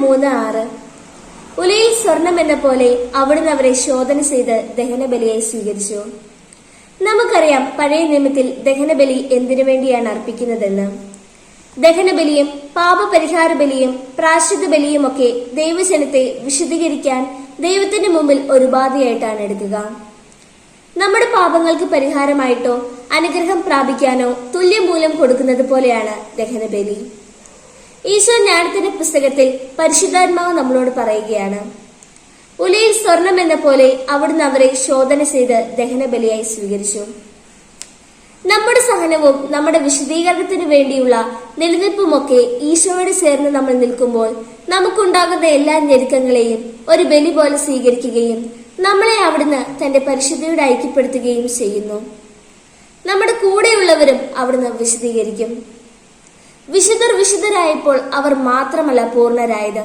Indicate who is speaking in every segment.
Speaker 1: 3:6. ഉലയിൽ സ്വർണം എന്ന പോലെ അവിടുന്ന് അവരെ ശോധന ചെയ്ത് ദഹനബലിയായി സ്വീകരിച്ചു. നമുക്കറിയാം പഴയ നിയമത്തിൽ ദഹനബലി എന്തിനു വേണ്ടിയാണ് അർപ്പിക്കുന്നതെന്ന്. ദഹനബലിയും പാപപരിഹാര ബലിയും പ്രായശ്ചിത്ത ബലിയും ഒക്കെ ദൈവജനത്തെ വിശുദ്ധീകരിക്കാൻ ദൈവത്തിന്റെ മുമ്പിൽ ഒരു ഉപാധിയായിട്ടാണ് എടുക്കുക. നമ്മുടെ പാപങ്ങൾക്ക് പരിഹാരമായിട്ടോ അനുഗ്രഹം പ്രാപിക്കാനോ തുല്യമൂല്യം കൊടുക്കുന്നത് പോലെയാണ് ദഹനബലി. ഈശോ ജ്ഞാനത്തിന്റെ പുസ്തകത്തിൽ പരിശുദ്ധാത്മാവ് നമ്മളോട് പറയുകയാണ്, ഉലയിൽ സ്വർണം എന്ന പോലെ അവിടുന്ന് അവരെ ശോധന ചെയ്ത് ദഹനബലിയായി സ്വീകരിച്ചു. നമ്മുടെ സഹനവും നമ്മുടെ വിശദീകരണത്തിനു വേണ്ടിയുള്ള നിലനിൽപ്പുമൊക്കെ ഈശോയോട് ചേർന്ന് നമ്മൾ നിൽക്കുമ്പോൾ നമുക്കുണ്ടാകുന്ന എല്ലാ ഞെരുക്കങ്ങളെയും ഒരു ബലി പോലെ സ്വീകരിക്കുകയും നമ്മളെ അവിടുന്ന് തന്റെ പരിശുദ്ധിയോട് ഐക്യപ്പെടുത്തുകയും ചെയ്യുന്നു. നമ്മുടെ കൂടെയുള്ളവരും അവിടുന്ന് വിശദീകരിക്കും. വിശുദ്ധർ വിശുദ്ധരായപ്പോൾ അവർ മാത്രമല്ല പൂർണ്ണരായത്,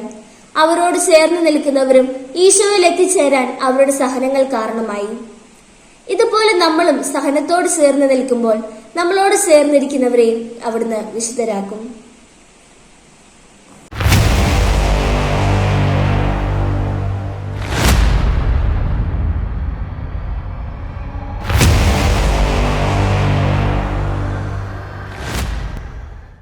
Speaker 1: അവരോട് ചേർന്ന് നിൽക്കുന്നവരും ഈശോയിൽ എത്തിച്ചേരാൻ അവരുടെ സഹനങ്ങൾ കാരണമായി. ഇതുപോലെ നമ്മളും സഹനത്തോട് ചേർന്ന് നിൽക്കുമ്പോൾ നമ്മളോട് ചേർന്നിരിക്കുന്നവരെയും അവിടുന്ന് വിശുദ്ധരാക്കും.